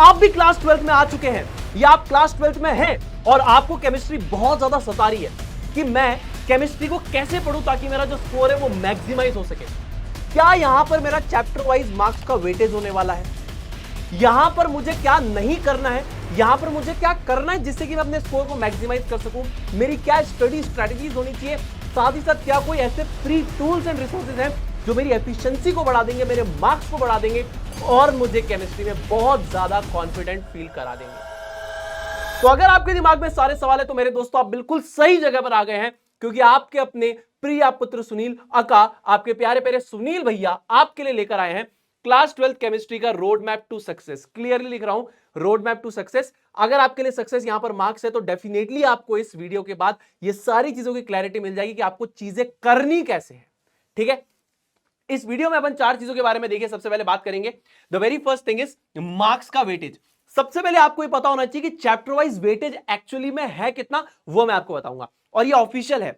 आप भी class 12th में आ चुके हैं या आप क्लास 12th में हैं और आपको केमिस्ट्री बहुत ज्यादा सता रही है कि मैं केमिस्ट्री को कैसे पढूं ताकि मेरा जो स्कोर है वो मैक्सिमाइज हो सके, क्या यहां पर मेरा चैप्टर वाइज मार्क्स का वेटेज होने वाला है, यहां पर मुझे क्या नहीं करना है, यहां पर मुझे क्या करना है जिससे कि मैं अपने स्कोर को मैक्सिमाइज कर सकूं, मेरी क्या स्टडी स्ट्रेटजीज होनी चाहिए, साथ ही साथ क्या कोई ऐसे फ्री टूल्स एंड रिसोर्सेज हैं जो मेरी एफिशिएंसी को बढ़ा देंगे, मेरे मार्क्स को बढ़ा देंगे और मुझे केमिस्ट्री में बहुत ज्यादा कॉन्फिडेंट फील करा देंगे। तो अगर आपके दिमाग में सारे सवाल है तो मेरे दोस्तों आप बिल्कुल सही जगह पर आ गए हैं, क्योंकि आपके अपने प्रिय पुत्र सुनील अका, आपके प्यारे प्यारे सुनील भैया आपके लिए लेकर आए हैं क्लास 12th केमिस्ट्री का road map to success. Clearly लिख रहा हूं, रोड मैप टू सक्सेस। अगर आपके लिए सक्सेस यहां पर मार्क्स है तो डेफिनेटली आपको इस वीडियो के बाद ये सारी चीजों की क्लैरिटी मिल जाएगी कि आपको चीजें करनी कैसे है। ठीक है, इस वीडियो में अपन 4 चीजों के बारे में देखिए। सबसे पहले बात करेंगे, the very first thing is marks का वेटेज। सबसे पहले आपको ये पता होना चाहिए कि चैप्टर वाइज वेटेज एक्चुअली में है कितना, वो मैं आपको बताऊंगा और ये ऑफिशियल है।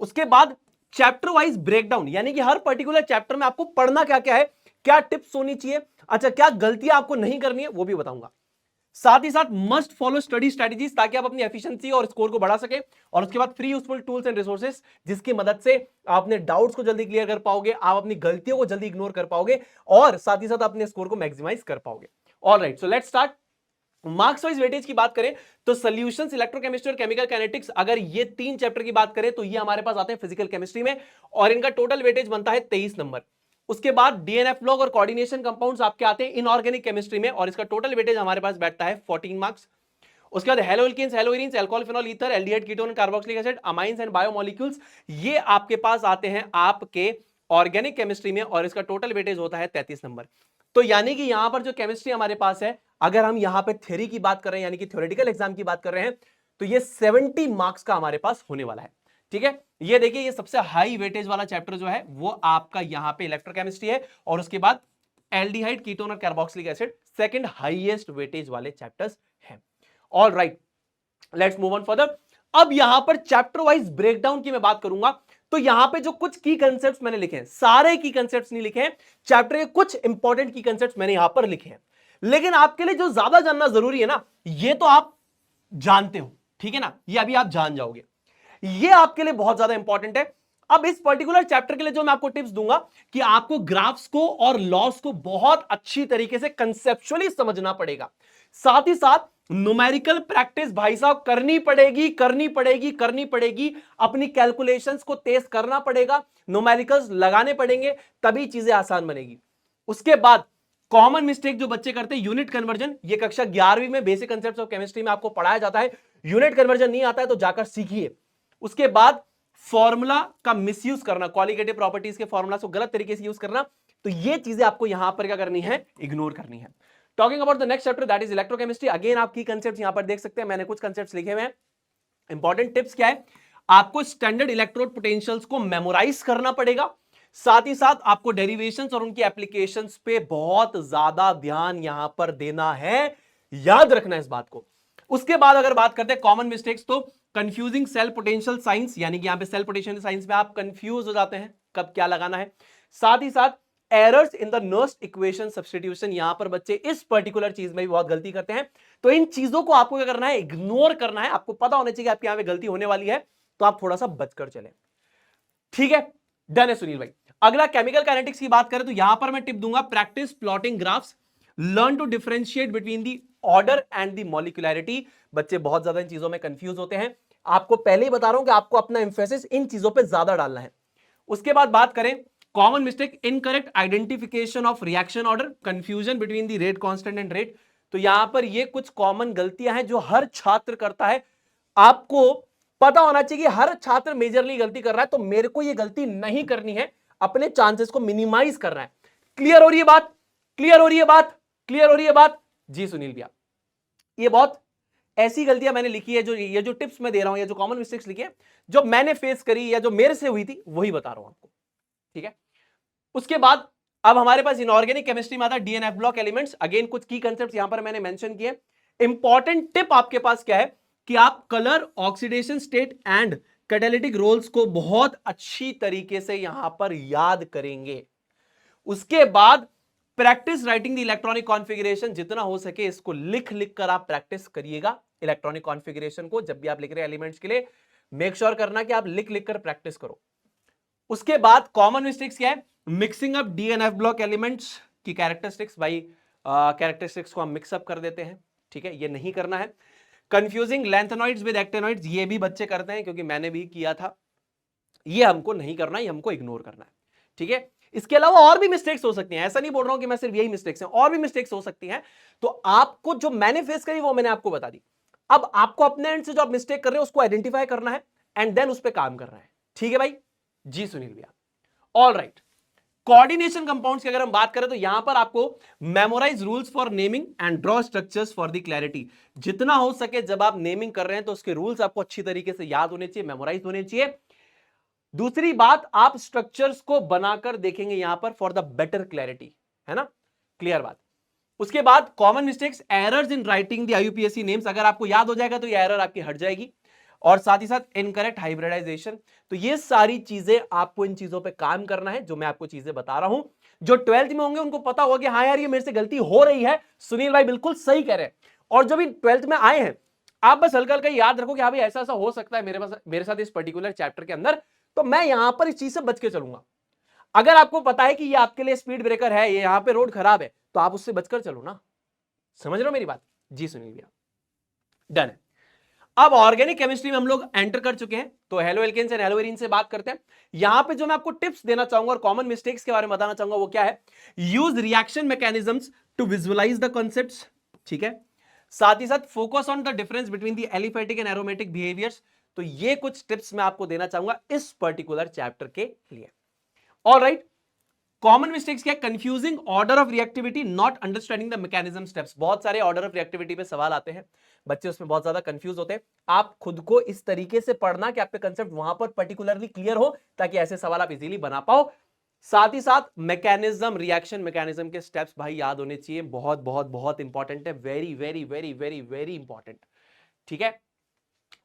उसके बाद चैप्टर वाइज ब्रेकडाउन, यानी कि हर पर्टिकुलर चैप्टर में आपको पढ़ना क्या क्या है, क्या टिप्स होनी चाहिए, अच्छा क्या गलतियां आपको नहीं करनी है वो भी बताऊंगा। साथ ही साथ मस्ट फॉलो स्टडी स्ट्रेटजीज ताकि आप अपनी एफिशिएंसी और स्कोर को बढ़ा सके। और उसके बाद free useful tools and resources जिसकी मदद से आप अपने डाउट्स को जल्दी क्लियर कर पाओगे, आप अपनी गलतियों को जल्दी इग्नोर कर पाओगे और साथ ही साथ अपने स्कोर को मैक्सिमाइज कर पाओगे। Alright, so let's start. Marks wise weightage की बात करें तो सॉल्यूशंस, इलेक्ट्रोकेमिस्ट्री और केमिकल काइनेटिक्स, अगर ये 3 चैप्टर की बात करें तो ये हमारे पास आते हैं फिजिकल केमिस्ट्री में और इनका टोटल वेटेज बनता है 23 नंबर। उसके बाद डीएनएफ लॉग और कोऑर्डिनेशन कंपाउंड्स आपके आते हैं इनऑर्गेनिक केमिस्ट्री में और इसका टोटल वेटेज हमारे पास बैठता है 14 मार्क्स। उसके बाद haloalkanes, haloarenes, alcohol, phenol, ether, aldehyde, ketone, carboxylic acid, amines and biomolecules, ये आपके पास आते हैं आपके ऑर्गेनिक केमिस्ट्री में और इसका टोटल वेटेज होता है 33 नंबर। तो यानी कि यहां पर जो केमिस्ट्री हमारे पास है, अगर हम यहां पे थ्योरी की बात कर रहे हैं यानी कि थ्योरेटिकल एग्जाम की बात कर रहे हैं तो ये 70 मार्क्स का हमारे पास होने वाला है। ठीक है, ये देखिए ये सबसे हाई वेटेज वाला चैप्टर जो है वो आपका यहां पे इलेक्ट्रोकेमिस्ट्री है और उसके बाद एल्डिहाइड, कीटोन और carboxylic acid second highest weightage वाले चैप्टर्स हैं। All right, let's move on further. अब यहां पर चैप्टर वाइज ब्रेकडाउन की मैं बात करूंगा तो यहां पे जो कुछ की कंसेप्ट्स मैंने लिखे हैं, सारे की कंसेप्ट्स नहीं लिखे हैं, चैप्टर के कुछ इंपॉर्टेंट की कंसेप्ट्स मैंने यहां पर लिखे हैं। लेकिन आपके लिए जो ज्यादा जानना जरूरी है ना, ये तो आप जानते हो, ठीक है ना, ये अभी आप जान जाओगे, ये आपके लिए बहुत ज्यादा इंपॉर्टेंट है। अब इस पर्टिकुलर चैप्टर के लिए जो मैं आपको टिप्स दूंगा कि आपको ग्राफ्स को और लॉस को बहुत अच्छी तरीके से कंसेप्चुअली समझना पड़ेगा, साथ ही साथ न्यूमेरिकल प्रैक्टिस भाई साहब करनी पड़ेगी, करनी पड़ेगी, करनी पड़ेगी। अपनी कैलकुलेशंस को तेज करना पड़ेगा, न्यूमेरिकल्स लगाने पड़ेंगे, तभी चीजें आसान बनेगी। उसके बाद कॉमन मिस्टेक जो बच्चे करते हैं, यूनिट कन्वर्जन, ये कक्षा 11वीं में बेसिक कंसेप्ट्स ऑफ केमिस्ट्री में आपको पढ़ाया जाता है। यूनिट कन्वर्जन नहीं आता है तो जाकर सीखिए। उसके बाद फॉर्मूला का मिसयूज करना, क्वालिटेटिव प्रॉपर्टीज के फॉर्मूला को गलत तरीके से यूज करना, तो ये चीजें आपको यहां पर क्या करनी है, इग्नोर करनी है। Talking about the next chapter that is electrochemistry, again आप की कंसेप्ट्स यहां पर देख सकते हैं, मैंने कुछ कंसेप्ट्स लिखे हुए हैं। इंपॉर्टेंट टिप्स क्या है, आपको स्टैंडर्ड इलेक्ट्रोड पोटेंशियल्स को मेमोराइज करना पड़ेगा, साथ ही साथ आपको डेरिवेशंस और उनकी एप्लीकेशंस पे बहुत ज्यादा ध्यान यहां पर देना है, याद रखना इस बात को। उसके बाद अगर बात करते हैं कॉमन मिस्टेक्स, तो कंफ्यूजिंग सेल पोटेंशियल साइंस, यानी कि यहां पे सेल पोटेंशियल साइंस में आप कंफ्यूज हो जाते हैं कब क्या लगाना है। साथ ही साथ errors in the Nernst equation substitution, यहां पर बच्चे इस पर्टिकुलर चीज में भी बहुत गलती करते हैं। तो इन चीजों को आपको क्या करना है, इग्नोर करना है। आपको पता होना चाहिए कि आपके यहां पे गलती होने वाली है, तो आप थोड़ा सा बचकर चले। ठीक है, डन है सुनील भाई। अगला केमिकल काइनेटिक्स की बात करें तो यहां पर मैं टिप दूंगा, practice plotting graphs, learn to differentiate between the order and the molecularity. बच्चे बहुत ज्यादा इन चीजों में कंफ्यूज होते हैं, आपको पहले ही बता रहा हूं कि आपको अपना इंफेसिस इन चीजों पे ज्यादा डालना है। उसके बाद बात करें common mistake, incorrect identification of reaction order, confusion between the rate constant and rate. तो यहां पर ये कुछ कॉमन गलतियां हैं जो हर छात्र करता है। आपको पता होना चाहिए कि हर छात्र मेजरली गलती कर रहा है, तो मेरे को ये गलती नहीं करनी है, अपने चांसेस को मिनिमाइज करना है। क्लियर हो रही है बात, क्लियर हो रही है बात, क्लियर हो रही है बात जी सुनील भैया। ये बहुत ऐसी गलतियां मैंने लिखी है, जो ये जो टिप्स मैं दे रहा हूं या जो कॉमन मिस्टेक्स लिखी है, जो मैंने फेस करी या जो मेरे से हुई थी, वही बता रहा हूं आपको। ठीक है, उसके बाद अब हमारे पास इनऑर्गेनिक केमिस्ट्री में आता है डीएनएफ ब्लॉक एलिमेंट्स। अगेन कुछ की कंसेप्ट्स यहां पर मैंने मेंशन किए। इंपॉर्टेंट टिप आपके पास क्या है कि आप colour, oxidation state and catalytic roles को बहुत अच्छी तरीके से यहां पर याद करेंगे। उसके बाद practice writing the electronic configuration, जितना हो सके इसको लिख लिख कर आप प्रैक्टिस करिएगा इलेक्ट्रॉनिक कॉन्फ़िगरेशन को। जब भी आप लिख रहे हैं एलिमेंट्स के लिए मेक श्योर करना कि आप लिख लिख कर प्रैक्टिस करो। उसके बाद कॉमन मिस्टेक्स क्या है, mixing up D and F block elements की कैरेक्टरिस्टिक्स। भाई कैरेक्टरिस्टिक्स को हम मिक्सअप कर देते हैं, ठीक है, ये नहीं करना है। कंफ्यूजिंग लेंथेनॉइड्स विद एक्टेनॉइड्स, ये भी बच्चे करते हैं क्योंकि मैंने भी किया था, ये हमको नहीं करना है, ये हमको इग्नोर करना है, ठीक है। इसके अलावा और भी मिस्टेक्स हो सकती हैं, ऐसा नहीं बोल रहा हूं कि मैं सिर्फ यही मिस्टेक्स हैं, और भी मिस्टेक्स हो सकती हैं। तो आपको जो मैंने फेस करी वो मैंने आपको बता दी। अब आपको अपने एंड से जो आप मिस्टेक कर रहे हो उसको आइडेंटिफाई करना है एंड देन उस पर काम करना है, ठीक है भाई। जी सुनील भैया, ऑल राइट। कोऑर्डिनेशन कंपाउंड्स की अगर हम बात करें तो यहां पर आपको memorise rules for naming and draw structures for the clarity. जितना हो सके जब आप नेमिंग कर रहे हैं तो उसके रूल्स आपको अच्छी तरीके से याद होने चाहिए, मेमोराइज होने चाहिए। दूसरी बात, आप स्ट्रक्चर्स को बनाकर देखेंगे यहां पर फॉर द बेटर क्लैरिटी, है ना, क्लियर बात। उसके बाद common mistakes, errors in writing the आईयूपीएससी names, अगर आपको याद हो जाएगा तो ये एरर आपकी हट जाएगी। और साथ ही साथ इनकरेक्ट हाइब्रिडाइजेशन। तो ये सारी चीजें आपको, इन चीजों पे काम करना है जो मैं आपको चीजें बता रहा हूं। जो 12th में होंगे उनको पता होगा कि हाँ यार ये मेरे से गलती हो रही है, सुनील भाई बिल्कुल सही कह रहे हैं। और जो भी 12th में आए हैं आप बस हल्का हल्का याद रखो कि हाँ भाई ऐसा ऐसा हो सकता है मेरे साथ इस पर्टिकुलर चैप्टर के अंदर, तो मैं यहां पर इस चीज से बच के चलूंगा। अगर आपको पता है कि ये आपके लिए स्पीड ब्रेकर है, ये यहां पे रोड खराब है, तो आप उससे बचकर चलो ना। समझ रहे हो मेरी बात? जी सुनील भैया, डन है। अब ऑर्गेनिक केमिस्ट्री में हम लोग एंटर कर चुके हैं, तो हेलो एल्केन्स एंड हेलोवेरिन से बात करते हैं। यहां पे जो मैं आपको टिप्स देना चाहूंगा और कॉमन मिस्टेक्स के बारे में बताना चाहूंगा वो क्या है, use reaction mechanisms to visualise the concepts, ठीक है। साथ ही साथ focus on the difference between the aliphatic and aromatic behaviours. तो ये कुछ टिप्स मैं आपको देना चाहूंगा इस पर्टिकुलर चैप्टर के लिए। ऑल राइट, कॉमन मिस्टेक्स क्या है, confusing order of reactivity, not understanding the mechanism steps. बहुत सारे ऑर्डर ऑफ रिएक्टिविटी पे सवाल आते हैं, बच्चे उसमें बहुत ज्यादा कंफ्यूज होते हैं। आप खुद को इस तरीके से पढ़ना कि आपके कंसेप्ट वहां पर पर्टिकुलरली क्लियर हो, ताकि ऐसे सवाल आप इजीली बना पाओ। साथ ही साथ मैकेनिज्म, रिएक्शन मैकेनिज्म के स्टेप्स भाई याद होने चाहिए, बहुत बहुत बहुत इंपॉर्टेंट है, very very very very very important, ठीक है।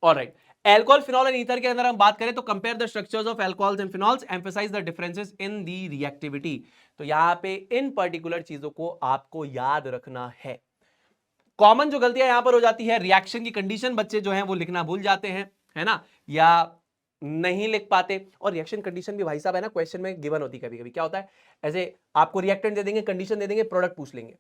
Alright, alcohol, phenol and ether के अंदर हम बात करें तो compare the structures of alcohols and phenols, emphasise the differences in the reactivity. तो यहां पे इन पर्टिकुलर चीजों को आपको याद रखना है। कॉमन जो गलतियां यहां पर हो जाती है, रिएक्शन की कंडीशन बच्चे जो हैं वो लिखना भूल जाते हैं, है ना, या नहीं लिख पाते। और रिएक्शन कंडीशन भी भाई साहब है ना क्वेश्चन में गिवन होती है, कभी कभी क्या होता है, ऐसे आपको रिएक्टेंट दे देंगे, कंडीशन दे देंगे, प्रोडक्ट पूछ लेंगे,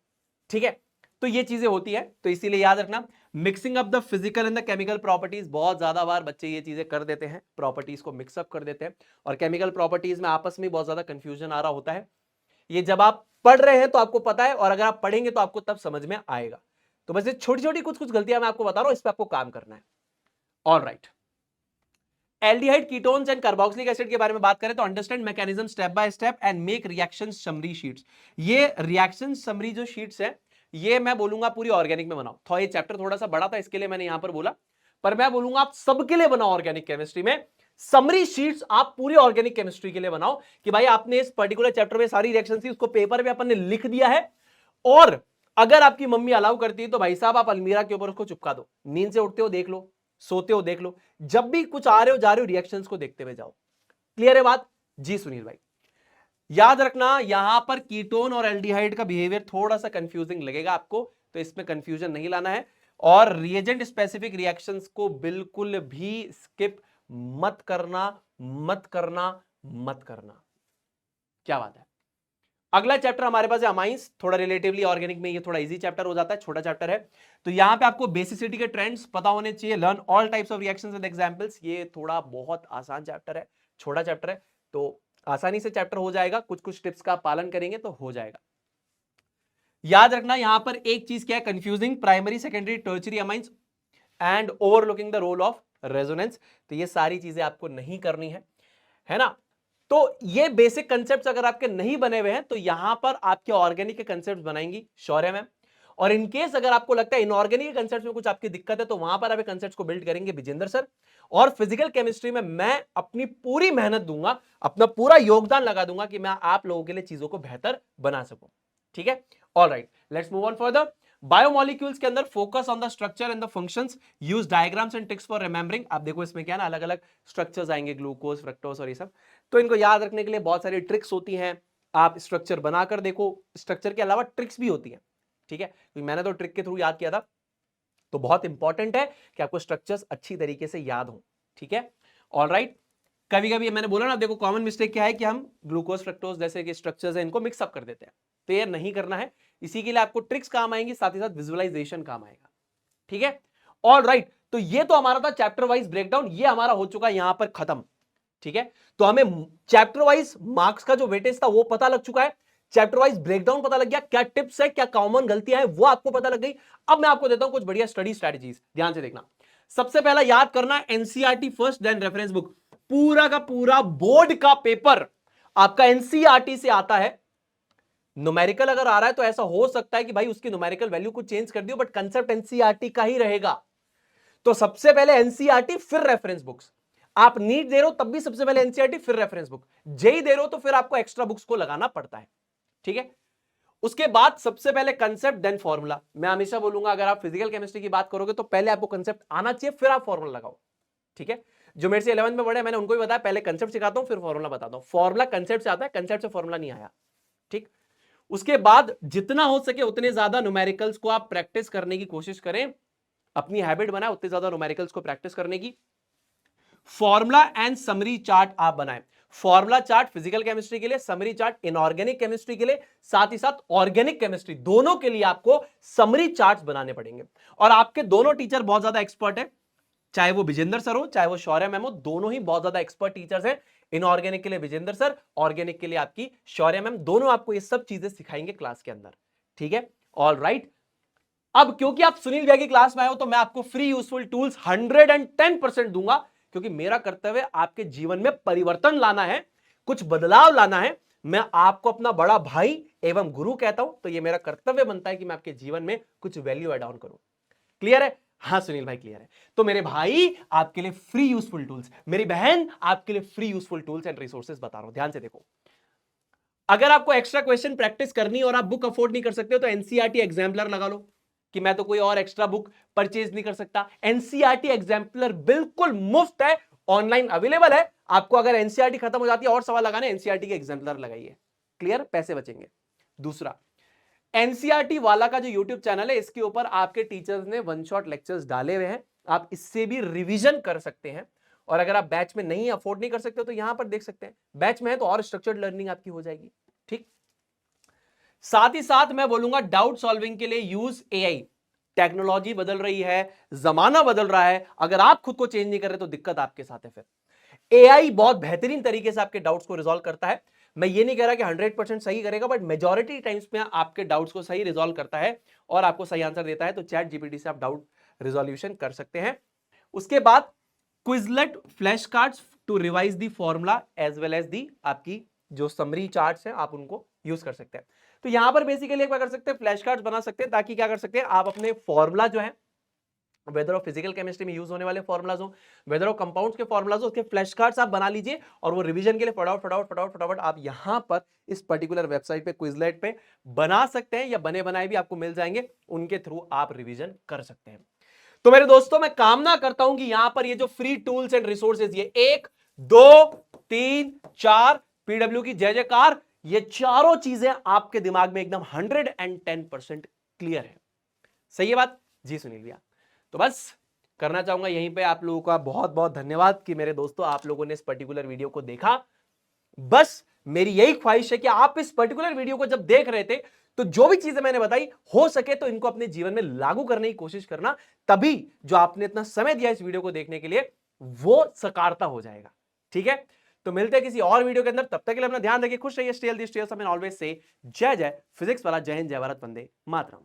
ठीक है। तो ये चीजें होती है, तो इसीलिए याद रखना। Mixing up the physical and the chemical properties, बहुत ज्यादा बार बच्चे ये चीजें कर देते हैं, प्रॉपर्टीज को मिक्सअप कर देते हैं, और केमिकल प्रॉपर्टीज में आपस में बहुत ज्यादा कंफ्यूजन आ रहा होता है। ये जब आप पढ़ रहे हैं तो आपको पता है, और अगर आप पढ़ेंगे तो आपको तब समझ में आएगा। तो बस ये छोटी छोटी कुछ कुछ गलतियां मैं आपको बता रहा हूं, इस पर आपको काम करना है। All right, aldehyde, ketones and carboxylic acid के बारे में बात करें तो understand mechanism step by step and make reaction summary sheets. ये रिएक्शन समरी जो शीट्स है, ये मैं बोलूंगा पूरी ऑर्गेनिक में बनाओ। तो ये चैप्टर थोड़ा सा बड़ा था, इसके लिए मैंने यहां पर बोला, पर मैं बोलूंगा आप सबके लिए बनाओ ऑर्गेनिक केमिस्ट्री में समरी शीट्स। आप पूरी ऑर्गेनिक केमिस्ट्री के लिए बनाओ कि भाई आपने इस पर्टिकुलर चैप्टर में सारी रिएक्शन थी, उसको पेपर पे अपन ने लिख दिया है। और अगर आपकी मम्मी अलाउ करती है तो भाई साहब आप अलमीरा के ऊपर उसको चिपका दो, नींद से उठते हो देख लो, सोते हो देख लो, जब भी कुछ आ रहे हो जा रहे हो रिएक्शंस को देखते हुए जाओ। क्लियर है बात? जी सुनील भाई, याद रखना यहां पर कीटोन और एल्डिहाइड का बिहेवियर थोड़ा सा कंफ्यूजिंग लगेगा आपको, तो इसमें कंफ्यूजन नहीं लाना है। और रिएजेंट स्पेसिफिक रिएक्शंस को बिल्कुल भी स्किप मत करना, मत करना, मत करना। क्या बात है। अगला चैप्टर हमारे पास है अमाइंस, थोड़ा रिलेटिवली ऑर्गेनिक में ये थोड़ा इजी चैप्टर हो जाता है, छोटा चैप्टर है। तो यहां पे आपको बेसिसिटी के ट्रेंड्स पता होने चाहिए, learn all types of reactions with examples. ये थोड़ा बहुत आसान चैप्टर है, छोटा चैप्टर है, तो आसानी से चैप्टर हो जाएगा, कुछ कुछ टिप्स का पालन करेंगे तो हो जाएगा। याद रखना यहां पर एक चीज क्या है, confusing primary secondary tertiary amines and overlooking the role of resonance. तो ये सारी चीजें आपको नहीं करनी है ना। तो ये बेसिक कंसेप्ट्स अगर आपके नहीं बने हुए हैं तो यहां पर आपके ऑर्गेनिक के कंसेप्ट्स बनाएंगी शौर्य मैम। और इनकेस अगर आपको लगता है इनऑर्गेनिक के कंसेप्ट्स में कुछ आपकी दिक्कत है तो वहां पर आप कंसेप्ट्स को बिल्ड करेंगे विजेंद्र सर। और फिजिकल केमिस्ट्री में मैं अपनी पूरी मेहनत दूंगा, अपना पूरा योगदान लगा दूंगा कि मैं आप लोगों के लिए चीजों को बेहतर बना सकूं, ठीक है। Alright, let's move on further. Biomolecules के अंदर focus on the structure and the functions, use diagrams and tricks for remembering. आप देखो इसमें क्या ना अलग अलग स्ट्रक्चर्स आएंगे, ग्लूकोज, फ्रक्टोज और ये सब, तो इनको याद रखने के लिए बहुत सारी ट्रिक्स होती हैं, आप स्ट्रक्चर बनाकर देखो, स्ट्रक्चर के अलावा ट्रिक्स भी होती हैं, ठीक है, क्योंकि मैंने तो ट्रिक के थ्रू याद किया था, तो बहुत इंपॉर्टेंट है कि आपको स्ट्रक्चर्स अच्छी तरीके से याद हो, ठीक है। ऑलराइट, कभी कभी मैंने बोला ना, देखो कॉमन मिस्टेक क्या है कि हम ग्लूकोज फ्रक्टोज जैसे कि स्ट्रक्चर्स हैं इनको मिक्सअप कर देते हैं, तो ये नहीं करना है। इसी के लिए आपको ट्रिक्स काम आएंगी, साथ ही साथ विजुअलाइजेशन काम आएगा, ठीक है। ऑलराइट, तो ये तो हमारा था चैप्टर वाइज ब्रेकडाउन, ये हमारा हो चुका यहां पर खत्म, ठीक है। तो हमें चैप्टर वाइज मार्क्स का जो वेटेज था वो पता लग चुका है, चैप्टर वाइज ब्रेकडाउन पता लग गया, क्या टिप्स है, क्या कॉमन गलतियां हैं वो आपको पता लग गई। अब मैं आपको देता हूं कुछ बढ़िया स्टडी स्ट्रेटजीज, ध्यान से देखना। सबसे पहला याद करना NCERT first, then reference book. पूरा का पूरा बोर्ड का पेपर आपका एनसीईआरटी से आता है। न्यूमेरिकल अगर आ रहा है तो ऐसा हो सकता है कि भाई उसकी न्यूमेरिकल वैल्यू को चेंज कर दियो, बट कंसेप्ट एनसीईआरटी का ही रहेगा। तो सबसे पहले एनसीईआरटी फिर रेफरेंस बुक्स। आप नीट दे रहे हो तब भी सबसे पहले एनसीईआरटी फिर रेफरेंस बुक, जेई दे रहे हो तो फिर आपको एक्स्ट्रा बुक्स को लगाना पड़ता है, ठीक है। उसके बाद सबसे पहले कंसेप्ट देन फॉर्मूला। मैं हमेशा बोलूंगा अगर आप फिजिकल केमिस्ट्री की बात करोगे तो पहले आपको कंसेप्ट आना चाहिए, फिर आप फॉर्मूला लगाओ, ठीक है। जो मेरे से 11th में पढ़े मैंने उनको भी बताया, पहले कंसेप्ट सिखाता हूं फिर फॉर्मूला बताता हूं। फॉर्मूला कंसेप्ट से आता है, कंसेप्ट से फॉर्मूला नहीं आया, ठीक। उसके बाद जितना हो सके उतने ज्यादा न्यूमेरिकल्स को आप प्रैक्टिस करने की कोशिश करें, अपनी हैबिट बनाए उतने ज्यादा न्यूमेरिकल्स को प्रैक्टिस करने की। फॉर्मूला एंड समरी चार्ट आप बनाएं। फॉर्मूला चार्ट फिजिकल केमिस्ट्री के लिए, समरी चार्ट इनऑर्गेनिक केमिस्ट्री के लिए, साथ ही साथ ऑर्गेनिक केमिस्ट्री दोनों के लिए आपको समरी चार्ट्स बनाने पड़ेंगे। और आपके दोनों टीचर बहुत ज्यादा एक्सपर्ट है, चाहे वो विजेंद्र सर हो चाहे वो शौर्य मैम हो, दोनों ही बहुत ज्यादा एक्सपर्ट टीचर्स हैं। इनऑर्गेनिक के लिए विजेंद्र सर, ऑर्गेनिक के लिए आपकी शौर्य मैम, दोनों आपको ये सब चीजें सिखाएंगे क्लास के अंदर, ठीक है। ऑल राइट, अब क्योंकि आप सुनील भैया की क्लास में आए हो तो मैं आपको फ्री यूजफुल टूल्स 110% दूंगा, क्योंकि मेरा कर्तव्य आपके जीवन में परिवर्तन लाना है, कुछ बदलाव लाना है। मैं आपको अपना बड़ा भाई एवं गुरु कहता हूं, तो ये मेरा कर्तव्य बनता है कि मैं आपके जीवन में कुछ वैल्यू एड ऑन करूं। क्लियर है? हाँ सुनील भाई क्लियर है। तो मेरे भाई आपके लिए फ्री यूजफुल टूल्स, मेरी बहन आपके लिए free useful tools and resources बता रहा हूं, ध्यान से देखो। अगर आपको एक्स्ट्रा क्वेश्चन प्रैक्टिस करनी और आप बुक अफोर्ड नहीं कर सकते हो तो एनसीईआरटी एग्जाम्पलर लगा लो, कि मैं तो कोई और एक्स्ट्रा बुक परचेज नहीं कर सकता। एनसीईआरटी एग्जाम्पलर बिल्कुल मुफ्त है, ऑनलाइन अवेलेबल है। आपको अगर एनसीईआरटी खत्म हो जाती है और सवाल लगाने, एनसीईआरटी के एग्जाम्पलर लगाइए, क्लियर, पैसे बचेंगे। दूसरा, एनसीईआरटी वाला का जो यूट्यूब चैनल है इसके ऊपर आपके टीचर्स ने वन शॉट लेक्चर्स डाले हुए हैं, आप इससे भी रिवीजन कर सकते हैं। और अगर आप बैच में नहीं अफोर्ड नहीं कर सकते तो यहां पर देख सकते हैं, बैच में है तो और स्ट्रक्चर्ड लर्निंग आपकी हो जाएगी, ठीक। साथ ही साथ मैं बोलूंगा डाउट सॉल्विंग के लिए यूज एआई। टेक्नोलॉजी बदल रही है, जमाना बदल रहा है, अगर आप खुद को चेंज नहीं कर रहे तो दिक्कत आपके साथ है। फिर एआई बहुत बेहतरीन तरीके से आपके डाउट्स को रिजॉल्व करता है। मैं ये नहीं कह रहा कि 100% सही करेगा, बट मेजॉरिटी टाइम्स में आपके डाउट्स को सही रिजॉल्व करता है और आपको सही आंसर देता है। तो चैट जीपीटी से आप डाउट रिजोल्यूशन कर सकते हैं। उसके बाद Quizlet flash cards to revise the formula as well as the आपकी जो समरी चार्ट्स हैं आप उनको यूज कर सकते हैं। तो यहां पर बेसिकली क्या कर सकते हैं, फ्लैश कार्ड्स बना सकते हैं, ताकि क्या कर सकते हैं आप अपने फॉर्मूला जो है, वेदर ऑफ फिजिकल केमिस्ट्री में यूज होने वाले फॉर्मुलाज हो, वेदर ऑफ कंपाउंड्स के फॉर्मुलाज हो, उसके फ्लैश कार्ड्स आप बना लीजिए और वो रिवीजन के लिए फटाफट आप यहां पर इस पर्टिकुलर वेबसाइट पे क्विजलेट पे बना सकते हैं, या बने बनाए भी आपको मिल जाएंगे, उनके थ्रू आप रिवीजन कर सकते हैं। तो मेरे दोस्तों मैं कामना करता हूं कि यहां पर ये जो फ्री टूल्स एंड रिसोर्सेज, ये 1 2 3 4 पीडब्ल्यू की जय जयकार, ये चारों चीजें आपके दिमाग में एकदम 110% क्लियर है। सही है बात जी सुनील भैया? तो बस करना चाहूंगा यहीं पे आप लोगों का बहुत बहुत धन्यवाद कि मेरे दोस्तों आप लोगों ने इस पर्टिकुलर वीडियो को देखा। बस मेरी यही ख्वाहिश है कि आप इस पर्टिकुलर वीडियो को जब देख रहे थे तो जो भी चीजें मैंने बताई हो सके तो इनको अपने जीवन में लागू करने की कोशिश करना, तभी जो आपने इतना समय दिया इस वीडियो को देखने के लिए वो साकारता हो जाएगा। ठीक है, तो मिलते हैं किसी और वीडियो के अंदर, तब तक के लिए अपना ध्यान रखिए, खुश रहिए, stay healthy, stay awesome and always say जय जय फिजिक्स वाला, जय हिंद, जय भारत, वंदे मातरम।